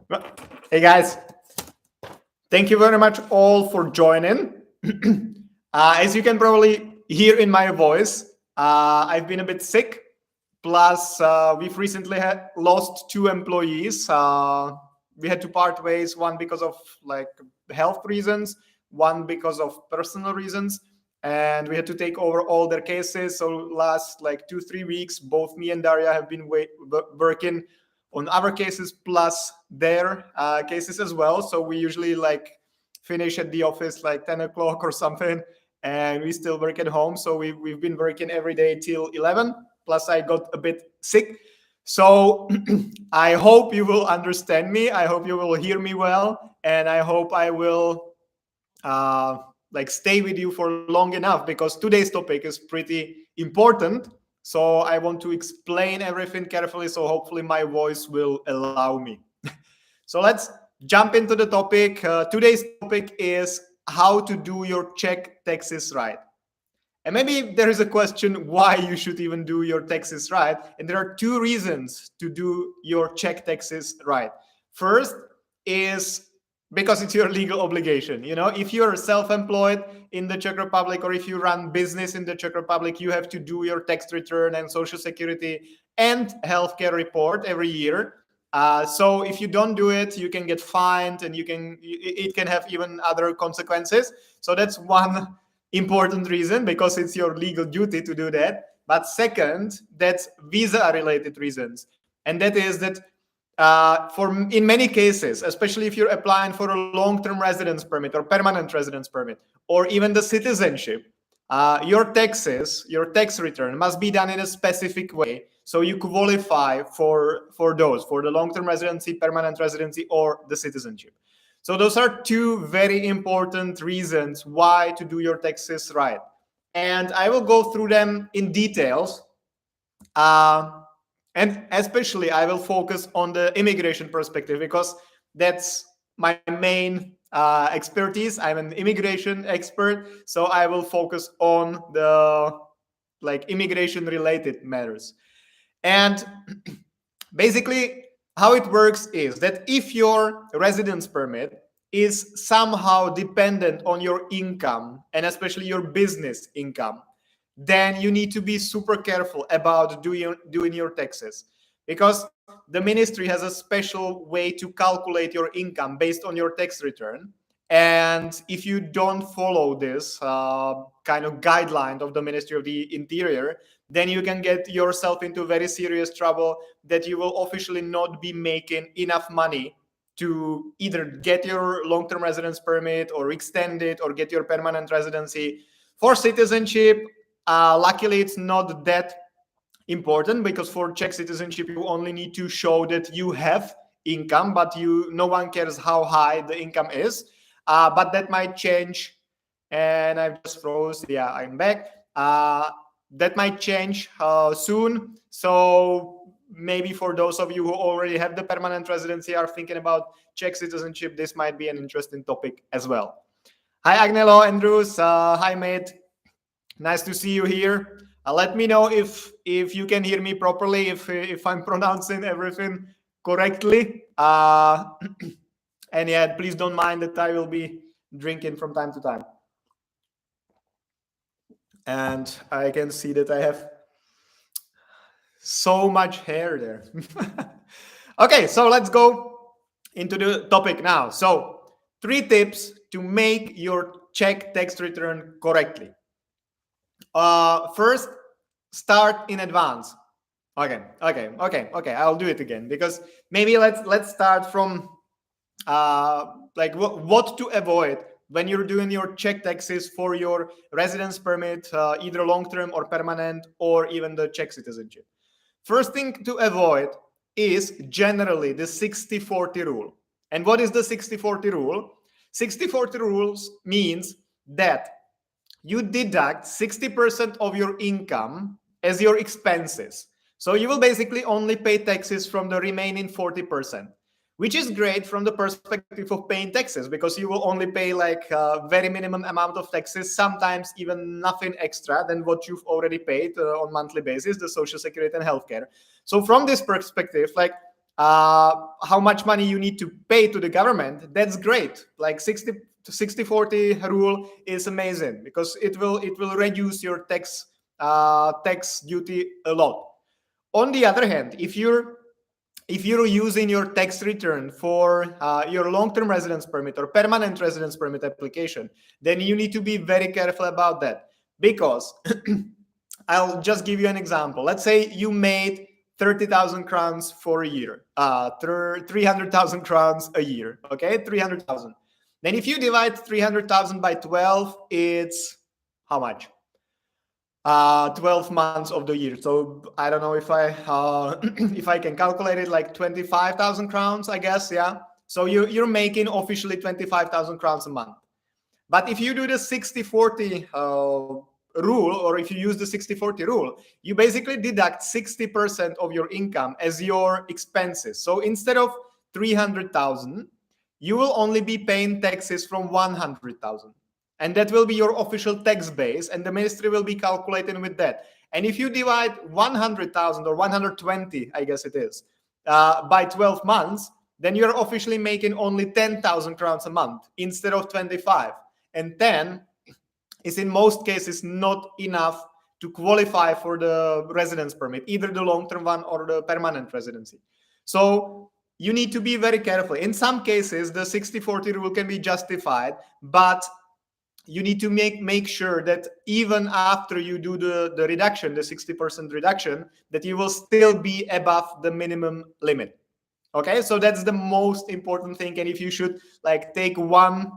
Well, hey guys, thank you very much all for joining. As you can probably hear in my voice, I've been a bit sick. Plus, we've recently lost two employees. We had to part ways, one because of like health reasons, one because of personal reasons, and we had to take over all their cases. So last like 2-3 weeks, both me and Daria have been working on our cases plus their cases as well. So we usually like finish at the office like 10 o'clock or something, and we still work at home. So we've been working every day till 11. Plus, I got a bit sick. So I hope you will understand me. I hope you will hear me well, and I hope I will like stay with you for long enough, because today's topic is pretty important. So I want to explain everything carefully. So hopefully my voice will allow me. So let's jump into the topic. Today's topic is how to do your Czech taxes right. And maybe there is a question why you should even do your taxes right. And there are two reasons to do your Czech taxes right. First is because it's your legal obligation. You know, if you're self-employed in the Czech Republic, or if you run business in the Czech Republic, you have to do your tax return and social security and healthcare report every year. So if you don't do it, you can get fined, and it can have even other consequences. So that's one important reason, because it's your legal duty to do that. But second, that's visa-related reasons, and that is that in many cases, especially if you're applying for a long-term residence permit or permanent residence permit, or even the citizenship, your tax return must be done in a specific way, so you qualify for the long-term residency, permanent residency, or the citizenship. So those are two very important reasons why to do your taxes right. And I will go through them in details. And especially I will focus on the immigration perspective, because that's my main expertise. I'm an immigration expert. So I will focus on the like immigration related matters. And basically, how it works is that if your residence permit is somehow dependent on your income, and especially your business income, then you need to be super careful about doing your taxes, because the ministry has a special way to calculate your income based on your tax return. And if you don't follow this kind of guideline of the Ministry of the Interior, then you can get yourself into very serious trouble, that you will officially not be making enough money to either get your long-term residence permit, or extend it, or get your permanent residency. For citizenship, luckily it's not that important, because for Czech citizenship you only need to show that you have income, but no one cares how high the income is. But that might change. And I've just froze. Yeah, I'm back. That might change soon. So maybe for those of you who already have the permanent residency, are thinking about Czech citizenship, this might be an interesting topic as well. Hi, Agnello, Andrews. Hi, mate. Nice to see you here. Let me know if you can hear me properly, if I'm pronouncing everything correctly. And yeah, please don't mind that I will be drinking from time to time. And I can see that I have so much hair there. Okay, so let's go into the topic now. So 3 tips to make your Czech tax return correctly. First, start in advance. Okay. I'll do it again, because maybe let's start from like what to avoid when you're doing your Czech taxes for your residence permit, either long-term or permanent, or even the Czech citizenship. First thing to avoid is generally the 60-40 rule. And what is the 60-40 rule? 60-40 rules means that you deduct 60% of your income as your expenses. So you will basically only pay taxes from the remaining 40%, which is great from the perspective of paying taxes, because you will only pay like a very minimum amount of taxes, sometimes even nothing extra than what you've already paid on monthly basis, the social security and healthcare. So from this perspective, like how much money you need to pay to the government, that's great. Like 60-40 rule is amazing because it will reduce your tax duty a lot. On the other hand, if you're using your tax return for your long-term residence permit or permanent residence permit application, then you need to be very careful about that, because I'll just give you an example. Let's say you made 30,000 crowns for a year, 300,000 crowns a year, okay, 300,000. Then if you divide 300,000 by 12, it's how much? 12 months of the year. So I don't know if I if I can calculate it, like 25,000 crowns, I guess. Yeah. So you're making officially 25,000 crowns a month. But if you do the 60-40 rule, or if you use the 60-40 rule, you basically deduct 60% of your income as your expenses. So instead of 300,000, you will only be paying taxes from 100,000. And that will be your official tax base, and the ministry will be calculating with that. And if you divide 100,000 or 120, I guess it is, by 12 months, then you're officially making only 10,000 crowns a month instead of 25. And 10 is in most cases not enough to qualify for the residence permit, either the long-term one or the permanent residency. So you need to be very careful. In some cases, the 60-40 rule can be justified, but you need to make sure that even after you do the reduction, the 60% reduction, that you will still be above the minimum limit. Okay, so that's the most important thing. And if you should like take one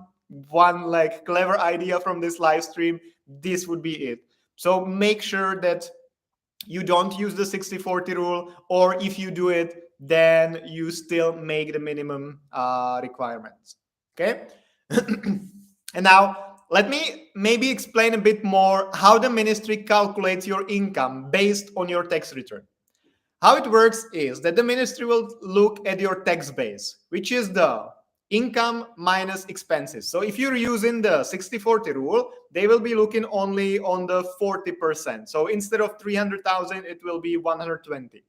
like clever idea from this live stream, this would be it. So make sure that you don't use the 60-40 rule, or if you do it, then you still make the minimum requirements. Okay. And now let me maybe explain a bit more how the ministry calculates your income based on your tax return. How it works is that the ministry will look at your tax base, which is the income minus expenses. So if you're using the 60-40 rule, they will be looking only on the 40%. So instead of 300,000, it will be 120.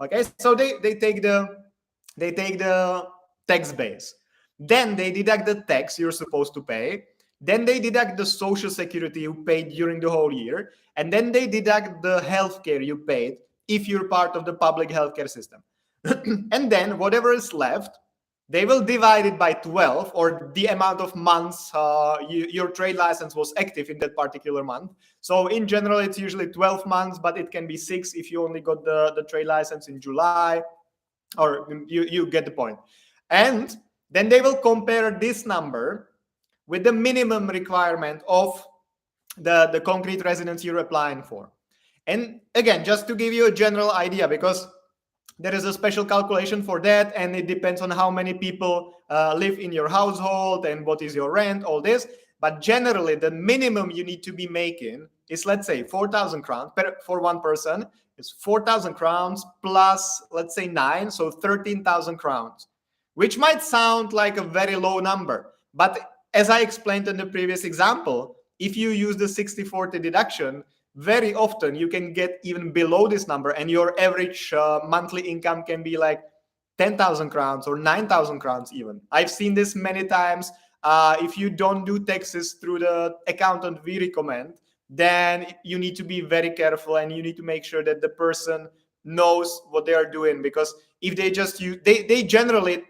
Okay, so they take the tax base. Then they deduct the tax you're supposed to pay. Then they deduct the social security you paid during the whole year. And then they deduct the healthcare you paid if you're part of the public healthcare system. And then whatever is left, they will divide it by 12, or the amount of months your trade license was active in that particular month. So in general, it's usually 12 months, but it can be 6 if you only got the trade license in July, or you get the point. And then they will compare this number with the minimum requirement of the concrete residence you're applying for. And again, just to give you a general idea, because there is a special calculation for that, and it depends on how many people live in your household and what is your rent, all this. But generally, the minimum you need to be making is, let's say, 4,000 crowns for one person. It's 4,000 crowns plus, let's say, 9, so 13,000 crowns, which might sound like a very low number. But as I explained in the previous example, if you use the 60-40 deduction, very often you can get even below this number, and your average monthly income can be like 10,000 crowns or 9,000 crowns even. I've seen this many times. If you don't do taxes through the accountant we recommend, then you need to be very careful, and you need to make sure that the person knows what they are doing, because if they just use, they generally,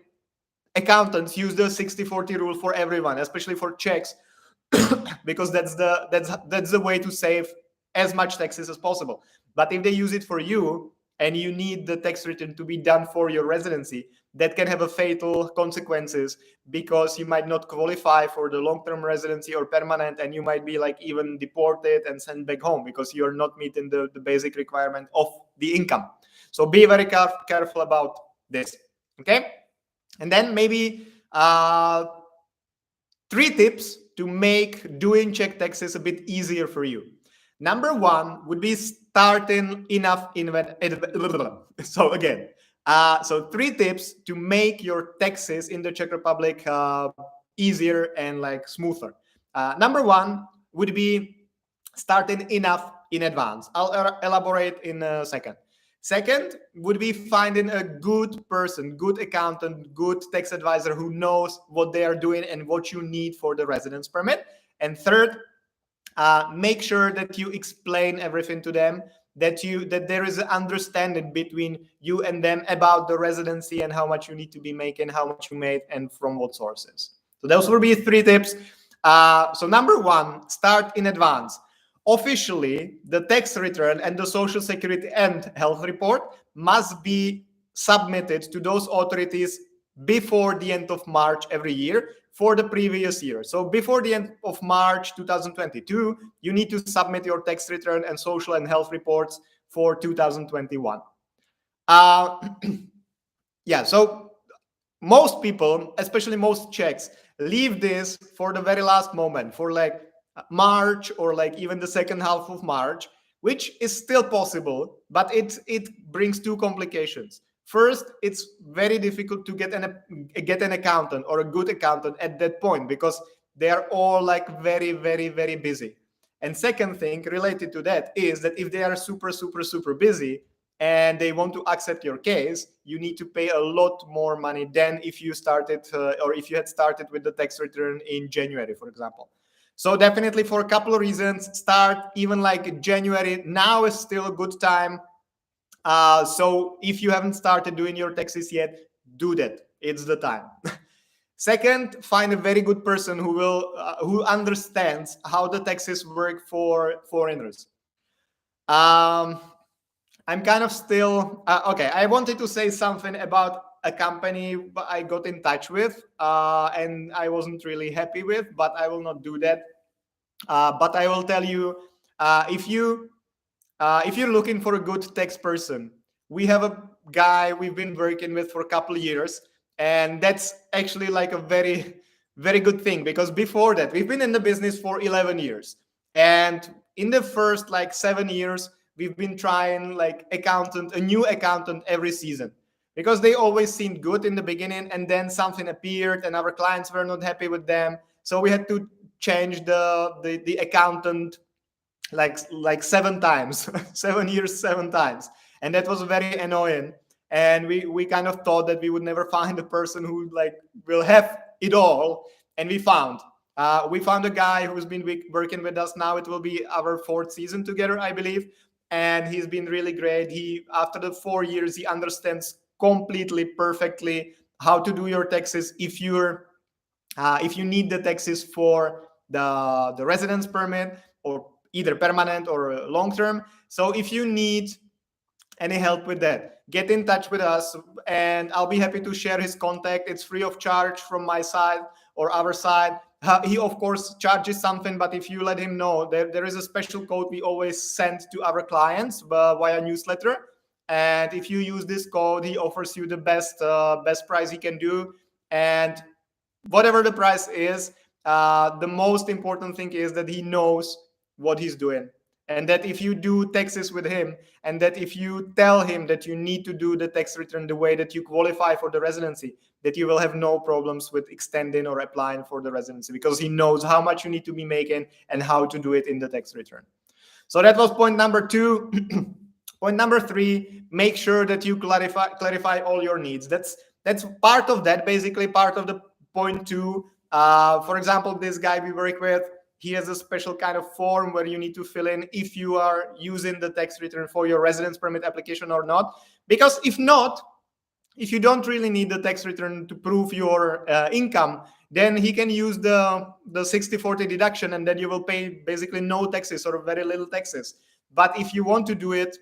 accountants use the 60-40 rule for everyone, especially for Czechs, because that's the way to save as much taxes as possible. But if they use it for you, and you need the tax return to be done for your residency, that can have a fatal consequences, because you might not qualify for the long-term residency or permanent, and you might be like even deported and sent back home because you're not meeting the basic requirement of the income. So be very careful about this. Okay. And then maybe 3 tips to make doing Czech taxes a bit easier for you. Number 1 would be starting enough so again, so 3 tips to make your taxes in the Czech Republic easier and like smoother. Number 1 would be starting enough in advance. I'll elaborate in a second. Second would be finding a good person, good accountant, good tax advisor who knows what they are doing and what you need for the residence permit. And third, make sure that you explain everything to them, that there is an understanding between you and them about the residency and how much you need to be making, how much you made, and from what sources. So those will be 3 tips. So number 1, start in advance. Officially, the tax return and the social security and health report must be submitted to those authorities before the end of March every year for the previous year. So before the end of March 2022, you need to submit your tax return and social and health reports for 2021. Yeah, so most people, especially most Czechs, leave this for the very last moment, for like March or like even the second half of March, which is still possible, but it brings 2 complications. First, it's very difficult to get an accountant or a good accountant at that point because they are all like very, very, very busy. And second thing related to that is that if they are super, super, super busy and they want to accept your case, you need to pay a lot more money than if you started or if you had started with the tax return in January, for example. So definitely for a couple of reasons, start even like January. Now is still a good time. So if you haven't started doing your taxes yet, do that. It's the time. Second, find a very good person who understands how the taxes work for foreigners. I'm kind of still okay. I wanted to say something about a company I got in touch with, and I wasn't really happy with, but I will not do that. But I will tell you, if you're looking for a good tax person, we have a guy we've been working with for a couple of years, and that's actually like a very, very good thing because before that, we've been in the business for 11 years. And in the first like 7 years, we've been trying like a new accountant every season because they always seemed good in the beginning and then something appeared and our clients were not happy with them. So we had to change the accountant like 7 times, 7 years, 7 times. And that was very annoying. And we kind of thought that we would never find a person who like will have it all. And we found a guy who's been working with us now. It will be our 4th season together, I believe. And he's been really great. After the 4 years, he understands completely, perfectly how to do your taxes if you need the taxes for the residence permit or either permanent or long term. So if you need any help with that, get in touch with us and I'll be happy to share his contact. It's free of charge from my side or our side. He of course charges something, but if you let him know, there is a special code we always send to our clients via newsletter. And if you use this code, he offers you the best price he can do. And whatever the price is, the most important thing is that he knows what he's doing. And that if you do taxes with him, and that if you tell him that you need to do the tax return the way that you qualify for the residency, that you will have no problems with extending or applying for the residency because he knows how much you need to be making and how to do it in the tax return. So that was point number 2. Point number 3, make sure that you clarify all your needs. That's part of that, basically part of the point 2. For example, this guy we work with, he has a special kind of form where you need to fill in if you are using the tax return for your residence permit application or not. Because if not, if you don't really need the tax return to prove your income, then he can use the 60/40 deduction and then you will pay basically no taxes or very little taxes. But if you want to do it,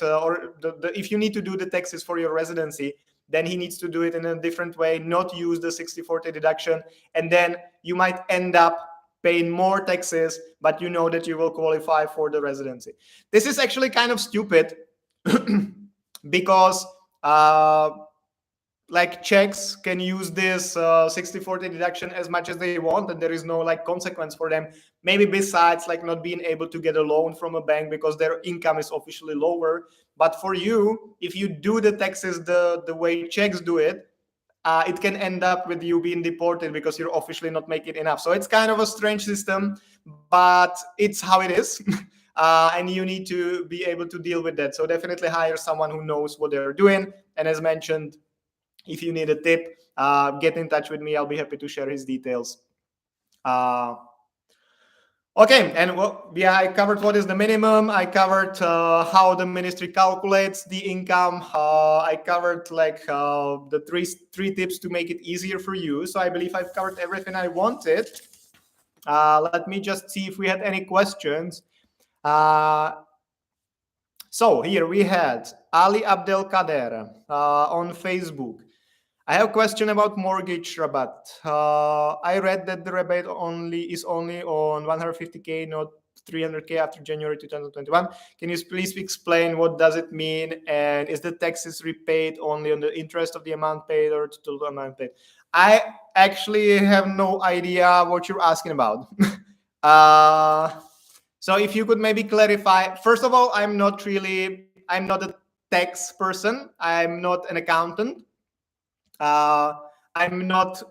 or if you need to do the taxes for your residency, then he needs to do it in a different way, not use the 60/40 deduction. And then you might end up paying more taxes, but you know that you will qualify for the residency. This is actually kind of stupid because like Czechs can use this 60/40 deduction as much as they want, and there is no like consequence for them. Maybe besides like not being able to get a loan from a bank because their income is officially lower. But for you, if you do the taxes the way Czechs do it, it can end up with you being deported because you're officially not making enough. So it's kind of a strange system, but it's how it is. and you need to be able to deal with that. So definitely hire someone who knows what they're doing. And as mentioned, if you need a tip, get in touch with me. I'll be happy to share his details. Okay, and I covered what is the minimum. I covered how the ministry calculates the income. I covered the three tips to make it easier for you. So I believe I've covered everything I wanted. Let me just see if we had any questions. So here we had Ali Abdel Kader on Facebook. I have a question about mortgage rebate. I read that the rebate is only on 150K, not 300K after January 2021. Can you please explain what does it mean? And is the taxes repaid only on the interest of the amount paid or total amount paid? I actually have no idea what you're asking about. So if you could maybe clarify. First of all, I'm not a tax person. I'm not an accountant. I'm not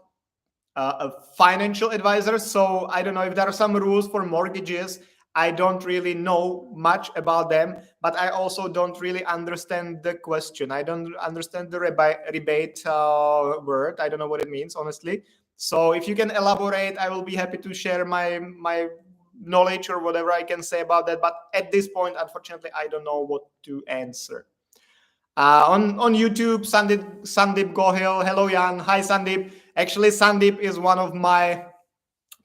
a financial advisor, so I don't know if there are some rules for mortgages. I don't really know much about them, but I also don't really understand the question. I don't understand the rebate word. I don't know what it means, honestly. So if you can elaborate, I will be happy to share my knowledge or whatever I can say about that. But at this point, unfortunately, I don't know what to answer. On YouTube, Sandeep Gohil. Hello, Jan. Hi, Sandeep. Actually, Sandeep is one of my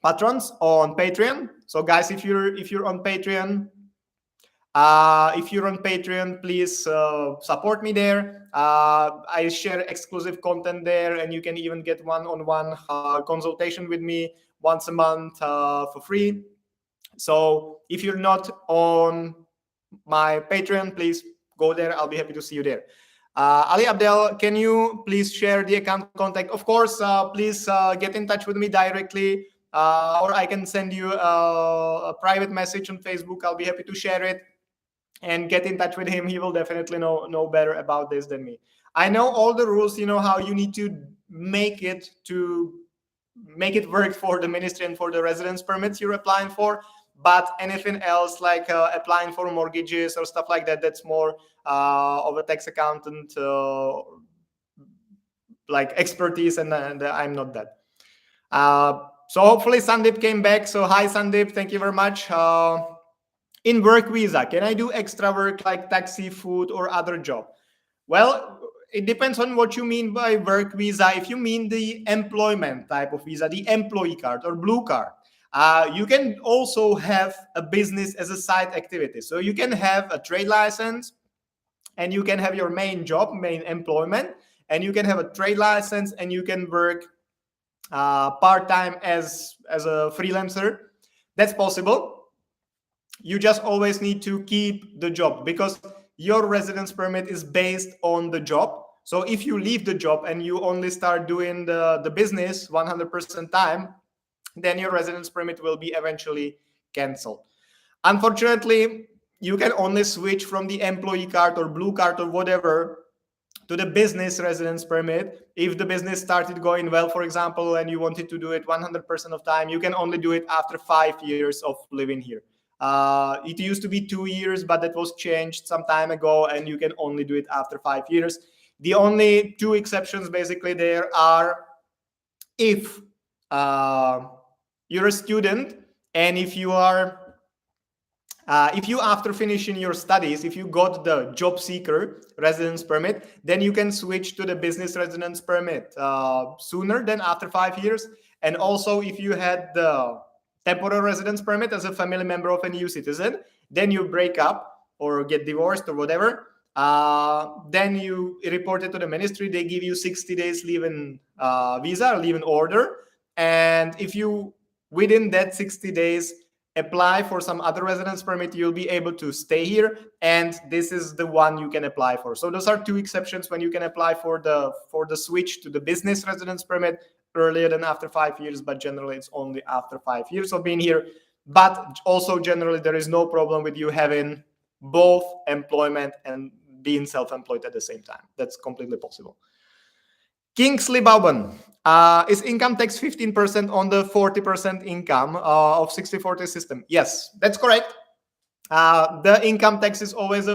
patrons on Patreon. So, guys, if you're on Patreon, please support me there. I share exclusive content there, and you can even get one-on-one consultation with me once a month for free. So, if you're not on my Patreon, please go there. I'll be happy to see you there. Ali Abdel, can you please share the account contact? Of course, please get in touch with me directly, or I can send you a private message on Facebook. I'll be happy to share it and get in touch with him. He will definitely know better about this than me. I know all the rules, how you need to make it work for the ministry and for the residence permits you're applying for. But anything else like applying for mortgages or stuff like that, that's more of a tax accountant like expertise, and I'm not that. So hopefully Sandeep came back. So hi Sandeep, thank you very much. In work visa, can I do extra work like taxi, food, or other job? Well, it depends on what you mean by work visa. If you mean the employment type of visa, the employee card or blue card, you can also have a business as a side activity. So you can have a trade license, and you can have your main job, main employment, and you can have a trade license, and you can work part-time as a freelancer. That's possible. You just always need to keep the job, because your residence permit is based on the job. So if you leave the job and you only start doing the business 100% time, then your residence permit will be eventually canceled. Unfortunately, you can only switch from the employee card or blue card or whatever to the business residence permit if the business started going well, for example, and you wanted to do it 100% of time. You can only do it after 5 years of living here. It used to be 2 years, but that was changed some time ago, and you can only do it after 5 years. The only two exceptions basically there are if you're a student, and if you after finishing your studies, if you got the job seeker residence permit, then you can switch to the business residence permit sooner than after 5 years. And also, if you had the temporary residence permit as a family member of an EU citizen, then you break up or get divorced or whatever, then you report it to the ministry. They give you 60 days leave-in visa, leave-in order. And if you, within that 60 days, apply for some other residence permit, you'll be able to stay here, and this is the one you can apply for. So those are two exceptions when you can apply for the switch to the business residence permit earlier than after 5 years, but generally it's only after 5 years of being here. But also generally there is no problem with you having both employment and being self-employed at the same time. That's completely possible. Kingsley Bauban, is income tax 15% on the 40% income of 60/40 system? Yes, that's correct. The income tax is always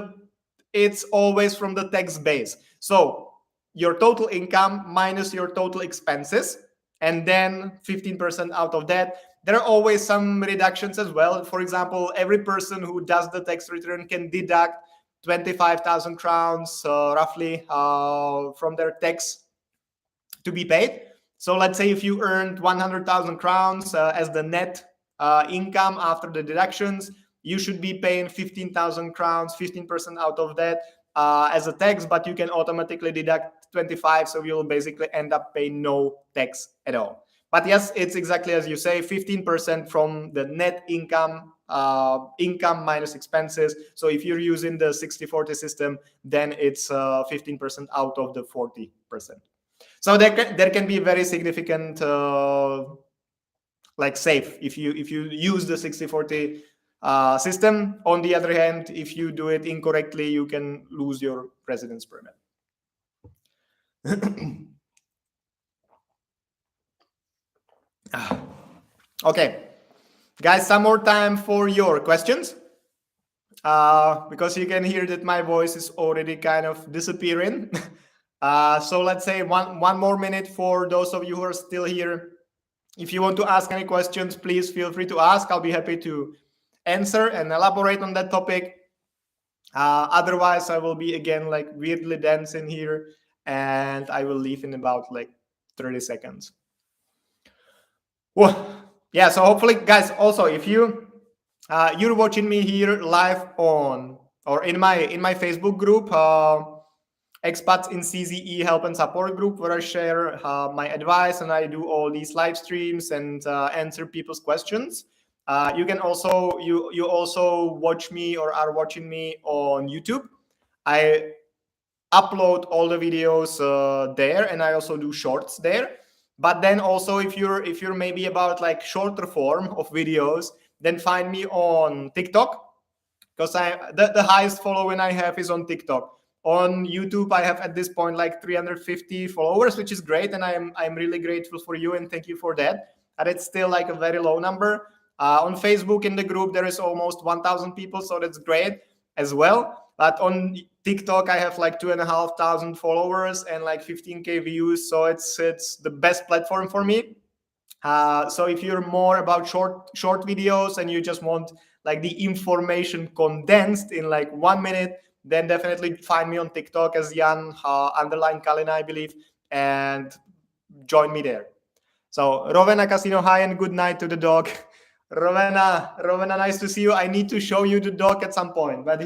it's always from the tax base. So your total income minus your total expenses, and then 15% out of that. There are always some reductions as well. For example, every person who does the tax return can deduct 25,000 crowns roughly from their tax to be paid. So let's say if you earned 100,000 crowns as the net income after the deductions, you should be paying 15,000 crowns, 15% out of that as a tax, but you can automatically deduct 25, so you'll basically end up paying no tax at all. But yes, it's exactly as you say, 15% from the net income, income minus expenses. So if you're using the 60-40 system, then it's 15% out of the 40%. So there can be very significant like save if you use the 60-40 system. On the other hand, if you do it incorrectly, you can lose your residence permit. Okay, guys, some more time for your questions, because you can hear that my voice is already kind of disappearing. So let's say one more minute for those of you who are still here. If you want to ask any questions, please feel free to ask. I'll be happy to answer and elaborate on that topic. Otherwise, I will be again like weirdly dancing here, and I will leave in about like 30 seconds. Well, yeah. So hopefully, guys, also if you're watching me here live on or in my Facebook group, Expats in CZE Help and Support group, where I share my advice and I do all these live streams and answer people's questions. You can also you also watch me or are watching me on YouTube. I upload all the videos there, and I also do shorts there. But then also if you're maybe about like shorter form of videos, then find me on TikTok, because the highest following I have is on TikTok. On YouTube, I have at this point like 350 followers, which is great, and I'm really grateful for you and thank you for that. But it's still like a very low number. On Facebook in the group there is almost 1,000 people, so that's great as well. But on TikTok I have like 2,500 followers and like 15k views, so it's the best platform for me. So if you're more about short videos and you just want like the information condensed in like 1 minute, then definitely find me on TikTok as Jan _ Kalina, I believe, and join me there. So Rovena Casino, hi and good night to the dog. Rovena, nice to see you. I need to show you the dog at some point, but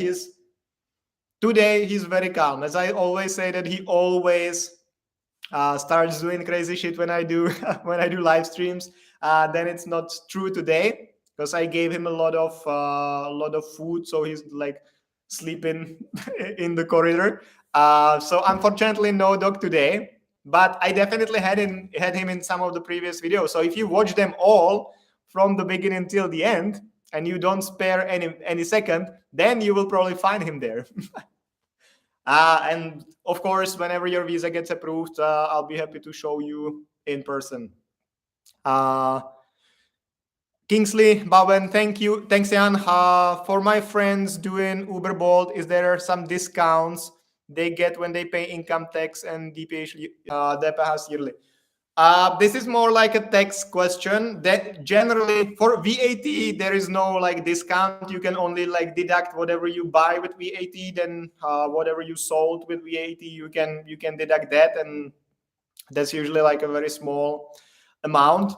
today he's very calm. As I always say that he always starts doing crazy shit when I do live streams. Then it's not true today, because I gave him a lot of food, so he's like sleeping in the corridor. So unfortunately, no dog today. But I definitely had him in some of the previous videos. So if you watch them all from the beginning till the end, and you don't spare any second, then you will probably find him there. And of course, whenever your visa gets approved, I'll be happy to show you in person. Kingsley Bowen, thank you. Thanks, Jan. For my friends doing Uber Bolt, is there some discounts they get when they pay income tax and DPH yearly? This is more like a tax question. That generally for VAT there is no like discount. You can only like deduct whatever you buy with VAT. Then whatever you sold with VAT, you can deduct that, and that's usually like a very small amount.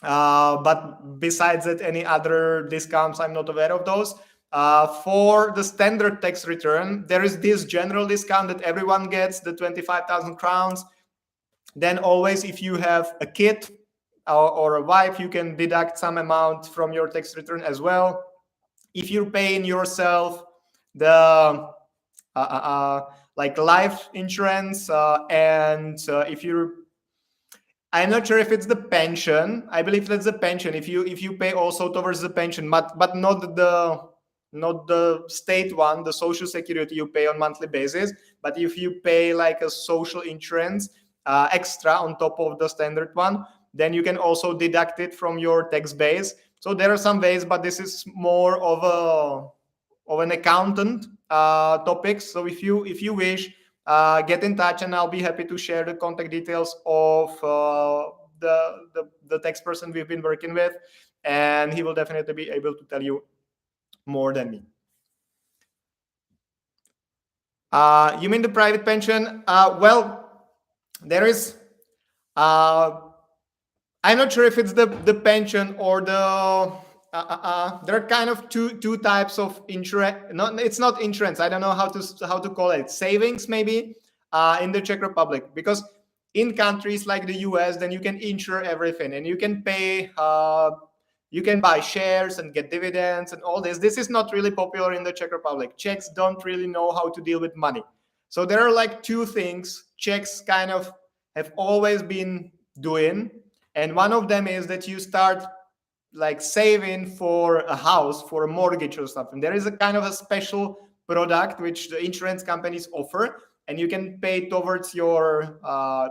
But besides that, any other discounts, I'm not aware of those. For the standard tax return, there is this general discount that everyone gets, the 25,000 crowns. Then always, if you have a kid or a wife, you can deduct some amount from your tax return as well. If you're paying yourself the like life insurance, and if you're, I'm not sure if it's the pension. I believe that's the pension. If you pay also towards the pension, but not the state one, the social security you pay on monthly basis. But if you pay like a social insurance extra on top of the standard one, then you can also deduct it from your tax base. So there are some ways, but this is more of an accountant topics. So if you wish, get in touch, and I'll be happy to share the contact details of the tax person we've been working with, and he will definitely be able to tell you more than me. You mean the private pension? Well, there is. I'm not sure if it's the pension or the. There are kind of two types of insurance. No, it's not insurance. I don't know how to call it. Savings maybe in the Czech Republic, because in countries like the US, then you can insure everything and you can pay. You can buy shares and get dividends and all this. This is not really popular in the Czech Republic. Czechs don't really know how to deal with money. So there are like two things Czechs kind of have always been doing. And one of them is that you start like saving for a house, for a mortgage or something. There is a kind of a special product which the insurance companies offer, and you can pay towards your,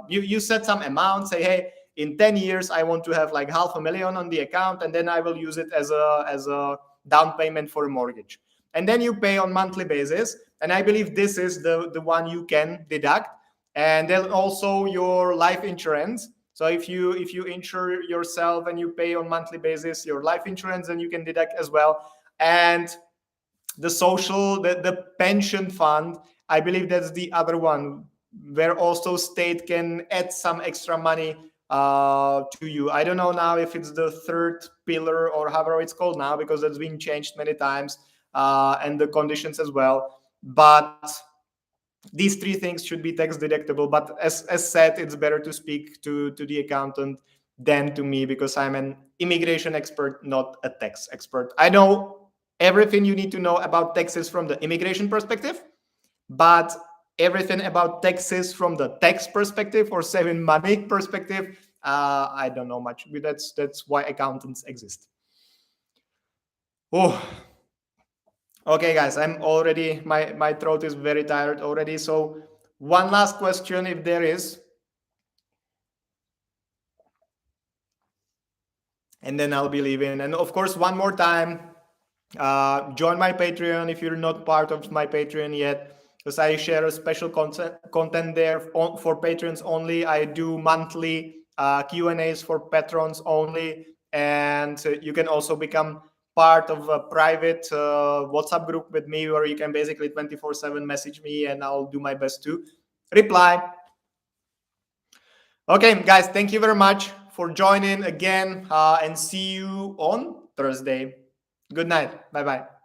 you set some amount, say, hey, in 10 years, I want to have like 500,000 on the account, and then I will use it as a down payment for a mortgage. And then you pay on monthly basis. And I believe this is the one you can deduct. And then also your life insurance. So if you insure yourself and you pay on monthly basis your life insurance, then you can deduct as well. And the social, the pension fund, I believe that's the other one where also state can add some extra money to you. I don't know now if it's the third pillar or however it's called now, because it's been changed many times, and the conditions as well. But these three things should be tax deductible. But as said, it's better to speak to the accountant than to me, because I'm an immigration expert, not a tax expert. I know everything you need to know about taxes from the immigration perspective, but everything about taxes from the tax perspective or saving money perspective, I don't know much. That's why accountants exist. Oh, okay, guys, I'm already, my throat is very tired already. So one last question, if there is, and then I'll be leaving. And of course, one more time, join my Patreon if you're not part of my Patreon yet, because I share a special content there for patrons only. I do monthly Q&As for patrons only, and you can also become part of a private WhatsApp group with me, where you can basically 24/7 message me, and I'll do my best to reply. Okay, guys, thank you very much for joining again, and see you on Thursday. Good night. Bye-bye.